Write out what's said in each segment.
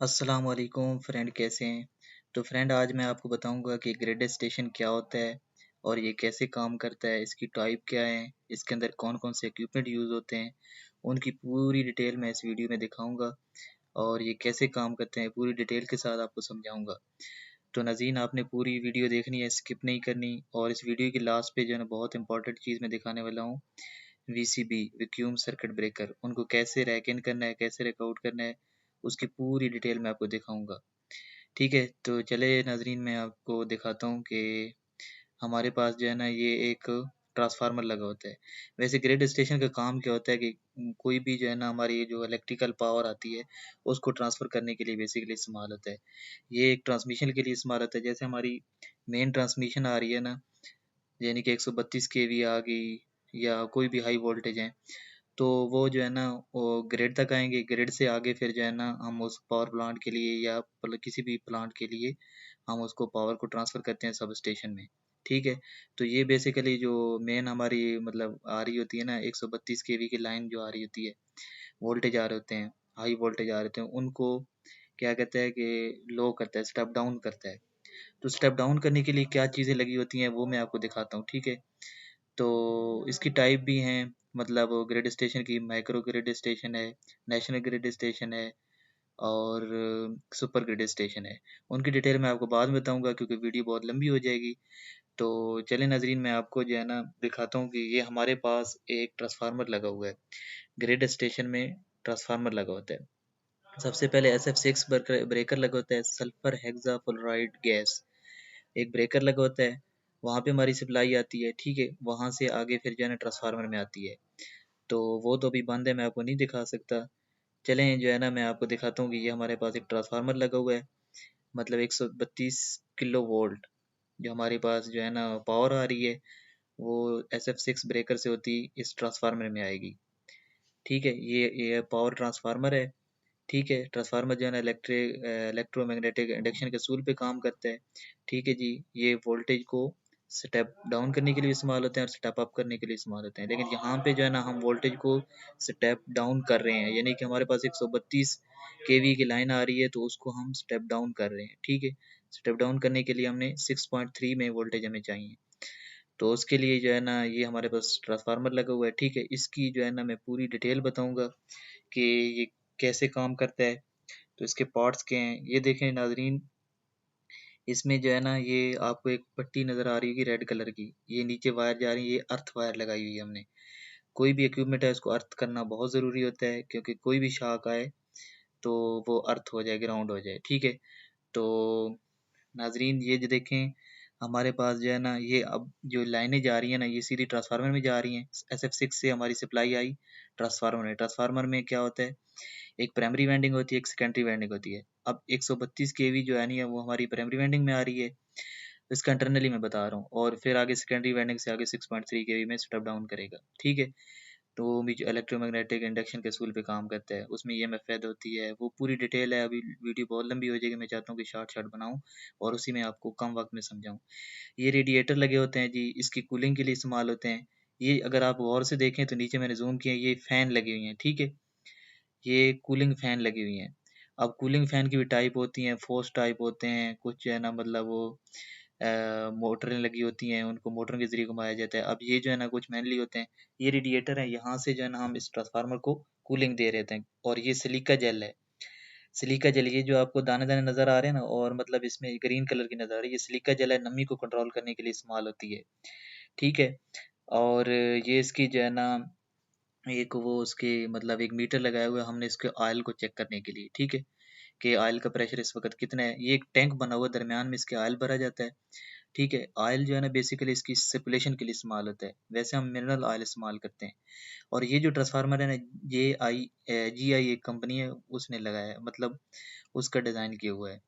अस्सलाम वालेकुम फ्रेंड, कैसे हैं? तो फ्रेंड, आज मैं आपको बताऊंगा कि ग्रिड स्टेशन क्या होता है और ये कैसे काम करता है, इसकी टाइप क्या है, इसके अंदर कौन कौन से इक्विपमेंट यूज़ होते हैं, उनकी पूरी डिटेल मैं इस वीडियो में दिखाऊंगा और ये कैसे काम करते हैं पूरी डिटेल के साथ आपको समझाऊंगा। तो नाज़रीन, आपने पूरी वीडियो देखनी है, स्किप नहीं करनी। और इस वीडियो की लास्ट पे जो है ना बहुत इंपॉर्टेंट चीज़ मैं दिखाने वाला हूँ। वीसीबी, वैक्यूम सर्किट ब्रेकर, उनको कैसे रैक इन करना है, कैसे रैक आउट करना है, उसकी पूरी डिटेल मैं आपको दिखाऊंगा। ठीक है, तो चले नाज़रीन, मैं आपको दिखाता हूँ कि हमारे पास जो है ना ये एक ट्रांसफार्मर लगा होता है। वैसे ग्रिड स्टेशन का काम क्या होता है कि कोई भी जो है ना हमारी जो इलेक्ट्रिकल पावर आती है उसको ट्रांसफ़र करने के लिए बेसिकली इस्तेमाल होता है। ये एक ट्रांसमिशन के लिए इस्तेमाल होता है। जैसे हमारी मेन ट्रांसमिशन आ रही है ना, यानी कि 132 केवी आ गई या कोई भी हाई वोल्टेज है, तो वो जो है ना वो ग्रिड तक आएँगे। ग्रिड से आगे फिर जो है ना हम उस पावर प्लांट के लिए या किसी भी प्लांट के लिए हम उसको पावर को ट्रांसफ़र करते हैं सब स्टेशन में। ठीक है? तो ये बेसिकली जो मेन हमारी मतलब आ रही होती है ना 132 केवी की लाइन जो आ रही होती है, वोल्टेज आ रहे होते हैं, हाई वोल्टेज आ रहे होते हैं, उनको क्या कहते हैं कि लो करता है, स्टेप डाउन करता है। तो स्टेप डाउन करने के लिए क्या चीज़ें लगी होती हैं वो मैं आपको दिखाता हूँ। ठीक है? तो इसकी टाइप भी हैं, मतलब ग्रिड स्टेशन की माइक्रो ग्रिड स्टेशन है, नेशनल ग्रिड स्टेशन है और सुपर ग्रिड स्टेशन है। उनकी डिटेल मैं आपको बाद में बताऊँगा क्योंकि वीडियो बहुत लंबी हो जाएगी। तो चलें नाज़रीन, मैं आपको जो है ना दिखाता हूँ कि ये हमारे पास एक ट्रांसफ़ार्मर लगा हुआ है। ग्रिड स्टेशन में ट्रांसफ़ार्मर लगा होता है। सबसे पहले SF6 ब्रेकर लगा होता है, सल्फर हेक्साफ्लोराइड गैस। एक ब्रेकर लगा होता है, वहाँ पे हमारी सप्लाई आती है। ठीक है? वहाँ से आगे फिर जो है ना ट्रांसफ़ार्मर में आती है। तो वो तो अभी बंद है, मैं आपको नहीं दिखा सकता। चलें जो है ना मैं आपको दिखाता हूँ कि ये हमारे पास एक ट्रांसफ़ार्मर लगा हुआ है, मतलब 132 किलो वोल्ट जो हमारे पास जो है ना पावर आ रही है, वो SF6 ब्रेकर से होती इस ट्रांसफ़ार्मर में आएगी। ठीक है? ये पावर ट्रांसफ़ार्मर है। ठीक है? ट्रांसफ़ार्मर जो है ना इलेक्ट्रोमैग्नेटिक इंडक्शन के असूल पे काम करता है। ठीक है जी? ये वोल्टेज को स्टेप डाउन करने के लिए इस्तेमाल होते हैं और स्टेप अप करने के लिए इस्तेमाल होते हैं। लेकिन यहाँ पे जो है ना हम वोल्टेज को स्टेप डाउन कर रहे हैं, यानी कि हमारे पास 132 केवी की लाइन आ रही है तो उसको हम स्टेप डाउन कर रहे हैं। ठीक है? स्टेप डाउन करने के लिए हमने 6.3 में वोल्टेज हमें चाहिए। तो उसके लिए जो है ना ये हमारे पास ट्रांसफ़ार्मर लगा हुआ है। ठीक है? इसकी जो है ना मैं पूरी डिटेल बताऊँगा कि ये कैसे काम करता है। तो इसके पार्ट्स क्या हैं, ये देखें नाज़रीन। इसमें जो है ना ये आपको एक पट्टी नज़र आ रही होगी रेड कलर की, ये नीचे वायर जा रही है, ये अर्थ वायर लगाई हुई है हमने। कोई भी इक्विपमेंट है उसको अर्थ करना बहुत ज़रूरी होता है क्योंकि कोई भी शॉक आए तो वो अर्थ हो जाए, ग्राउंड हो जाए। ठीक है? तो नाज़रीन ये जो देखें, हमारे पास जो है ना ये अब जो लाइनें जा रही हैं ना ये सीधी ट्रांसफ़ार्मर में जा रही हैं। SF6 से हमारी सप्लाई आई ट्रांसफ़ार्मर में। ट्रांसफ़ार्मर में क्या होता है, एक प्राइमरी वाइंडिंग होती है, एक सेकेंडरी वाइंडिंग होती है। अब 132 केवी जो है नहीं है वो हमारी प्राइमरी वाइंडिंग में आ रही है, इसका इंटरनली मैं बता रहा हूँ, और फिर आगे सेकेंडरी वाइंडिंग से आगे 6.3 केवी में स्टेप डाउन करेगा। ठीक है? तो वो भी जो इलेक्ट्रोमैग्नेटिक इंडक्शन के असूल पे काम करता है, उसमें ईएमएफ पैदा होती है, वो पूरी डिटेल है। अभी वीडियो बहुत लंबी हो जाएगी, मैं चाहता हूँ कि शॉर्ट बनाऊँ और उसी में आपको कम वक्त में समझाऊँ। ये रेडिएटर लगे होते हैं जी, इसकी कूलिंग के लिए इस्तेमाल होते हैं। ये अगर आप गौर से देखें तो नीचे मैंने ज़ूम किया है, ये फ़ैन लगी हुई हैं। ठीक है? ये कूलिंग फ़ैन लगी हुई हैं। अब कूलिंग फ़ैन की भी टाइप होती हैं, फोर्स टाइप होते हैं, कुछ जो है ना मतलब वो मोटरें लगी होती हैं, उनको मोटर के ज़रिए घुमाया जाता है। अब ये जो है ना कुछ मैनुअली होते हैं, ये रेडिएटर है, यहाँ से जो है ना हम इस ट्रांसफ़ार्मर को कूलिंग दे रहे थे। और ये सिलिका जेल है, सिलिका जेल, ये जो आपको दाने-दाने नज़र आ रहे हैं ना और मतलब इसमें ग्रीन कलर की नज़र आ रही है, ये सिलिका जेल है, नमी को कंट्रोल करने के लिए इस्तेमाल होती है। ठीक है? और ये इसकी जो है ना एक वो उसके मतलब एक मीटर लगाया हुआ है हमने इसके ऑयल को चेक करने के लिए। ठीक है? कि ऑयल का प्रेशर इस वक़्त कितना है। ये एक टैंक बना हुआ है, दरमियान में इसके ऑयल भरा जाता है। ठीक है? ऑयल जो है ना बेसिकली इसकी सर्कुलेशन के लिए इस्तेमाल होता है। वैसे हम मिनरल ऑयल इस्तेमाल करते हैं। और ये जो ट्रांसफ़ार्मर है ना, GI एक कंपनी है उसने लगाया है, मतलब उसका डिज़ाइन किया हुआ है।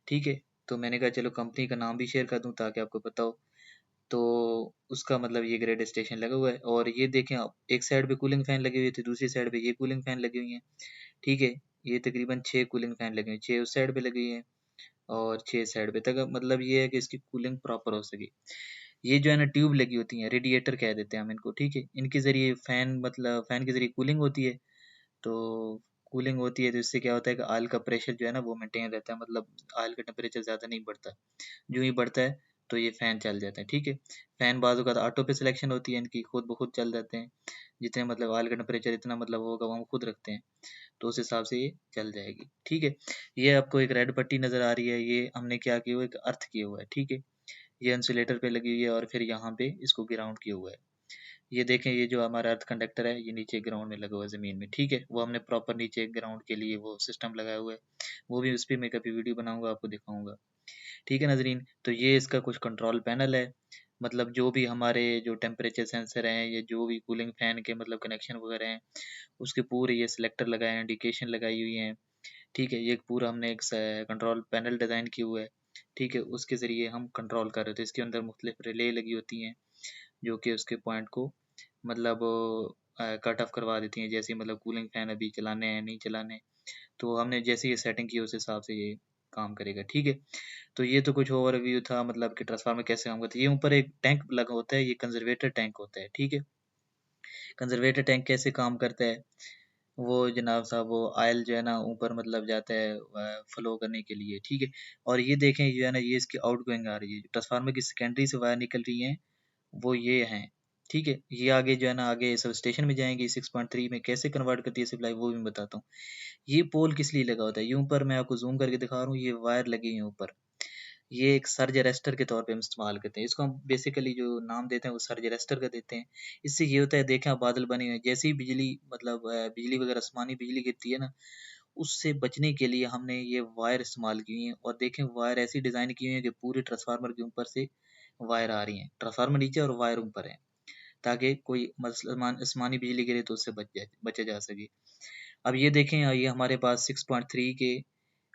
ठीक है? तो मैंने कहा चलो कंपनी का नाम भी शेयर कर दूँ ताकि आपको पता हो। तो उसका मतलब ये ग्रेड स्टेशन लगा हुआ है और ये देखें आप, एक साइड पे कूलिंग फ़ैन लगी हुई थी, दूसरी साइड पे ये कूलिंग फ़ैन लगी हुई हैं। ठीक है? ये तकरीबन 6 कूलिंग फ़ैन लगे हुए हैं, 6 उस साइड पे लगी हुई हैं और 6 साइड पे तक, मतलब ये है कि इसकी कूलिंग प्रॉपर हो सके। ये जो है ना ट्यूब लगी होती हैं, रेडिएटर कह देते हैं हम इनको। ठीक है? इनके ज़रिए फ़ैन, मतलब फ़ैन के ज़रिए कूलिंग होती है। तो कूलिंग होती है तो इससे क्या होता है कि ऑयल का प्रेशर जो है ना वो मेंटेन रहता है, मतलब ऑयल का टेम्परेचर ज़्यादा नहीं बढ़ता। जो ही बढ़ता है तो ये फ़ैन चल जाते हैं, ठीक है। फ़ैन बाज़ औक़ात ऑटो पे सिलेक्शन होती है इनकी, खुद ब खुद चल जाते हैं। जितने मतलब ऑयल का टेम्परेचर इतना मतलब होगा वो हम खुद रखते हैं, तो उस हिसाब से ये चल जाएगी, ठीक है। ये आपको एक रेड पट्टी नज़र आ रही है, ये हमने क्या किया हुआ है, एक अर्थ किया हुआ है, ठीक है। ये इंसुलेटर पे लगी हुई है और फिर यहाँ पे इसको ग्राउंड किया हुआ है। ये देखें, ये जो हमारा अर्थ कंडक्टर है ये नीचे ग्राउंड में लगा हुआ है ज़मीन में, ठीक है। वो हमने प्रॉपर नीचे ग्राउंड के लिए वो सिस्टम लगाया हुआ है, वो भी उस पे मैं कभी वीडियो बनाऊंगा आपको दिखाऊंगा, ठीक है नाज़रीन। तो ये इसका कुछ कंट्रोल पैनल है, मतलब जो भी हमारे जो टेम्परेचर सेंसर हैं, या जो भी कूलिंग फैन के मतलब कनेक्शन वगैरह हैं, उसके पूरे ये सिलेक्टर लगाए हैं, इंडिकेशन लगाई हुई हैं, ठीक है। ये एक पूरा हमने एक कंट्रोल पैनल डिज़ाइन किया हुआ है, ठीक है। उसके ज़रिए हम कंट्रोल कर रहे थे। इसके अंदर मुख्तलिफ रिले लगी होती हैं जो कि उसके पॉइंट को मतलब कट ऑफ करवा देती हैं, जैसे मतलब कूलिंग फैन अभी चलाने हैं नहीं चलाने, तो हमने जैसे ये सेटिंग की उस हिसाब से ये काम करेगा, ठीक है। तो ये तो कुछ ओवरव्यू था, मतलब कि ट्रांसफार्मर कैसे काम करता है। ये ऊपर एक टैंक लगा होता है, ये कंजर्वेटर टैंक होता है, ठीक है। कंजर्वेटर टैंक कैसे काम करता है, वो जनाब साहब वो ऑयल जो है ना ऊपर मतलब जाता है फ्लो करने के लिए, ठीक है। और ये देखें जो है ना, ये इसकी आउटगोइंग आ रही है, ट्रांसफार्मर की सेकेंडरी से वायर निकल रही है, वो ये हैं, ठीक है। ये आगे जो है ना आगे सब स्टेशन में जाएंगी, 6.3 में कैसे कन्वर्ट करती है सप्लाई वो भी मैं बताता हूँ। ये पोल किस लिए लगा होता है, ये ऊपर मैं आपको जूम करके दिखा रहा हूँ, ये वायर लगी है ऊपर, ये एक सर्ज अरेस्टर के तौर पे हम इस्तेमाल करते हैं इसको। हम बेसिकली जो नाम देते हैं वो सर्ज अरेस्टर का देते हैं। इससे ये होता है, देखें आप बादल बने हुए हैं, जैसे ही बिजली मतलब बिजली वगैरह आसमानी बिजली गिरती है ना, उससे बचने के लिए हमने ये वायर इस्तेमाल की हुई है। और देखें वायर ऐसी डिज़ाइन की हुई है कि पूरे ट्रांसफार्मर के ऊपर से वायर आ रही हैं, ट्रांसफार्मर नीचे और वायर ऊपर है, ताकि कोई आसमानी बिजली गिरे तो उससे बचा जा सके। अब ये देखें, ये हमारे पास 6.3 के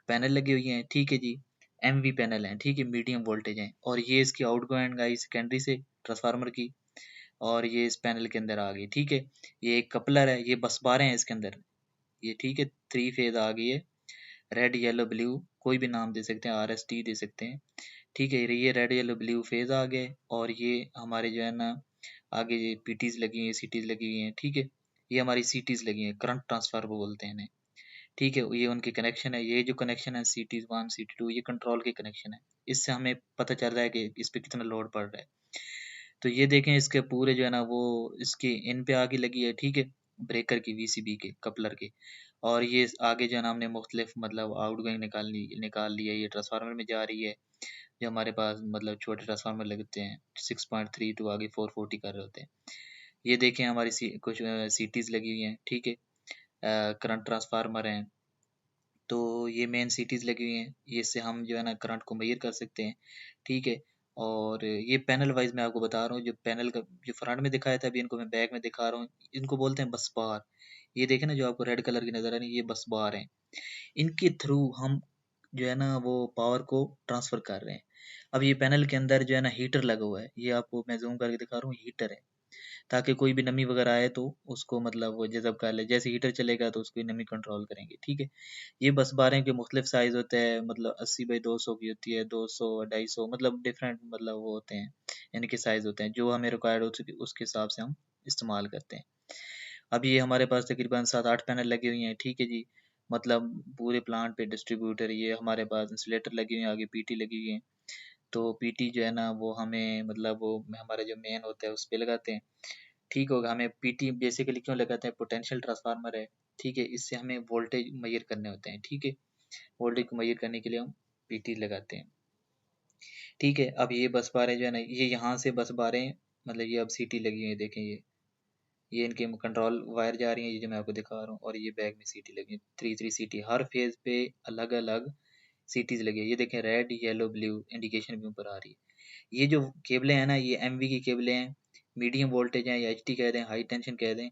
पैनल लगी हुई हैं, ठीक है जी। एमवी पैनल हैं, ठीक है, मीडियम वोल्टेज हैं। और ये इसकी आउटगोइंग आई सेकेंडरी से ट्रांसफार्मर की, और ये इस पैनल के अंदर आ गई, ठीक है। ये एक कपलर है, ये बस बारें हैं इसके अंदर, ये ठीक है, 3 फेज आ गई है, रेड येलो ब्लू कोई भी नाम दे सकते हैं, RST दे सकते हैं, ठीक है। ये रेड येलो ब्लू फेज आ गए, और ये हमारे जो है ना आगे ये पीटीज लगी हुई हैं, सीटीज लगी हुई हैं, ठीक है। ये हमारी सीटीज लगी हैं, करंट ट्रांसफार्मर बोलते हैं इन्हें, ठीक है। ये उनके कनेक्शन है, ये जो कनेक्शन है CT1 CT2 ये कंट्रोल के कनेक्शन है। इससे हमें पता चल रहा है कि इस पे कितना लोड पड़ रहा है। तो ये देखें, इसके पूरे जो है ना वो इसके इन पे आगे लगी है, ठीक है, ब्रेकर की VCB के कपलर के। और ये आगे जो है ना हमने मुख्तलिफ मतलब आउटगोइंग निकाल ली है, ये ट्रांसफार्मर में जा रही है, जो हमारे पास मतलब छोटे ट्रांसफार्मर लगते हैं 6.3 टू आगे 440 कर रहे होते हैं। ये देखें हमारी कुछ सीटीज लगी हुई हैं, ठीक है, करंट ट्रांसफार्मर हैं। तो ये मेन सिटीज़ लगी हुई हैं, ये इससे हम जो है ना करंट को मेजर कर सकते हैं, ठीक है। और ये पैनल वाइज मैं आपको बता रहा हूँ, जो पैनल का जो फ्रंट में दिखाया था, अभी इनको मैं बैक में दिखा रहा हूँ। इनको बोलते हैं बस बार। ये देखें ना, जो आपको रेड कलर की नज़र आ रही है, ये बस बार हैं। इनके थ्रू हम जो है ना वो पावर को ट्रांसफ़र कर रहे हैं। अब ये पैनल के अंदर जो है ना हीटर लगा हुआ है, ये आपको मैं ज़ूम करके दिखा रहा हूँ, हीटर है, ताकि कोई भी नमी वगैरह आए तो उसको मतलब वो जज़ब कर ले। जैसे हीटर चलेगा तो उसकी नमी कंट्रोल करेंगे, ठीक है। ये बस बारें के मुख्तलिफ साइज़ होते हैं, मतलब 80x200 की होती है, 200 250 मतलब डिफरेंट मतलब वो होते हैं, इनके साइज़ होते हैं, जो हमें रिक्वायर्ड हो उसके हिसाब से हम इस्तेमाल करते हैं। अब ये हमारे पास तकरीबन 7-8 पैनल लगी हुई हैं, ठीक है जी। मतलब पूरे प्लांट पे डिस्ट्रीब्यूटर, ये हमारे पास इंसुलेटर लगी हुई हैं, आगे पीटी लगी हुई है। तो पीटी जो है ना वो हमें मतलब वो हमारा जो मेन होता है उस पे लगाते हैं, ठीक होगा। हमें पीटी बेसिकली क्यों लगाते हैं, पोटेंशियल ट्रांसफार्मर है, ठीक है। इससे हमें वोल्टेज मेजर करने होते हैं, ठीक है। वोल्टेज को मेजर करने के लिए हम पीटी लगाते हैं, ठीक है। अब ये बस बारें जो है ना, ये यहाँ से बस बारें मतलब ये अब सीटी लगी हुई है, देखें ये इनके कंट्रोल वायर जा रही है, ये जो मैं आपको दिखा रहा हूँ। और ये बैग में सीटी लगी है, 3 सीटी, हर फेज पे अलग अलग सीटीज लगी है। ये देखें, रेड येलो ब्लू इंडिकेशन भी ऊपर आ रही है। ये जो केबलें हैं ना, ये MV की केबलें हैं, मीडियम वोल्टेज हैं, या HT कह दें, हाई टेंशन कह दें।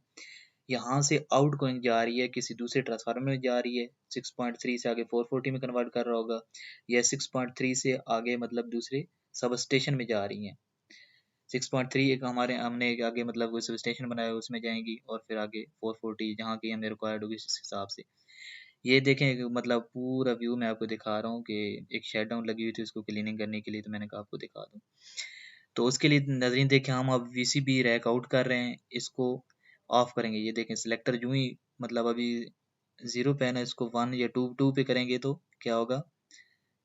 यहाँ से आउट गोइंग जा रही है, किसी दूसरे ट्रांसफार्मर में जा रही है, 6.3 से आगे 440 में कन्वर्ट कर रहा होगा, या 6.3 से आगे मतलब दूसरे सब स्टेशन में जा रही हैं। 6.3 एक हमारे हमने एक आगे मतलब कोई सब स्टेशन बनाया है, उसमें जाएंगी, और फिर आगे 440 जहाँ की हमें रिक्वायर्ड होगी उस हिसाब से। ये देखें कि मतलब पूरा व्यू मैं आपको दिखा रहा हूँ कि एक शट डाउन लगी हुई थी उसको क्लीनिंग करने के लिए, तो मैंने कहा आपको दिखा दूँ। तो उसके लिए नाज़रीन देखें, हम अब VCB रैक आउट कर रहे हैं, इसको ऑफ करेंगे। ये देखें सिलेक्टर यूं ही मतलब अभी 0 पे है ना, इसको 1 या 2 पे करेंगे तो क्या होगा,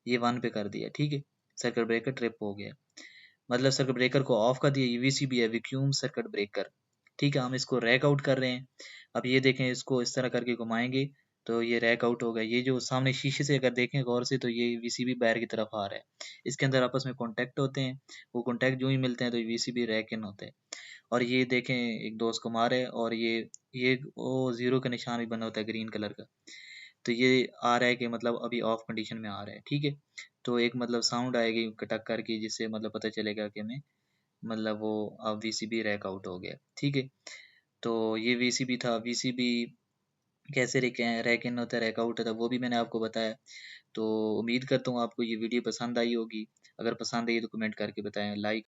ये 1 पे कर दिया, ठीक है। सर्किट ब्रेकर ट्रिप हो गया, मतलब सर्किट ब्रेकर को ऑफ कर दिया। ये वीसीबी है, वैक्यूम सर्किट ब्रेकर, ठीक है। हम इसको रैक आउट कर रहे हैं। अब ये देखें, इसको इस तरह करके घुमाएंगे तो ये रैक आउट होगा। ये जो सामने शीशे से अगर देखें गौर से तो ये वीसीबी बाहर की तरफ आ रहा है। इसके अंदर आपस में कॉन्टैक्ट होते हैं, वो कॉन्टैक्ट जो ही मिलते हैं तो वीसीबी रैक इन होते हैं। और ये देखें, एक दोस्त को मारे और ये वो जीरो का निशान भी बना होता है ग्रीन कलर का। तो ये आ रहा है कि मतलब अभी ऑफ कंडीशन में आ रहा है, ठीक है। तो एक मतलब साउंड आएगी कटक करके, जिससे मतलब पता चलेगा कि हमें मतलब वो अब वीसीबी रैक आउट हो गया, ठीक है। तो ये वीसीबी था। वीसीबी कैसे रैक इन होता है, रैक आउट होता है, वो भी मैंने आपको बताया। तो उम्मीद करता हूँ आपको ये वीडियो पसंद आई होगी। अगर पसंद आई तो कमेंट करके बताएं, लाइक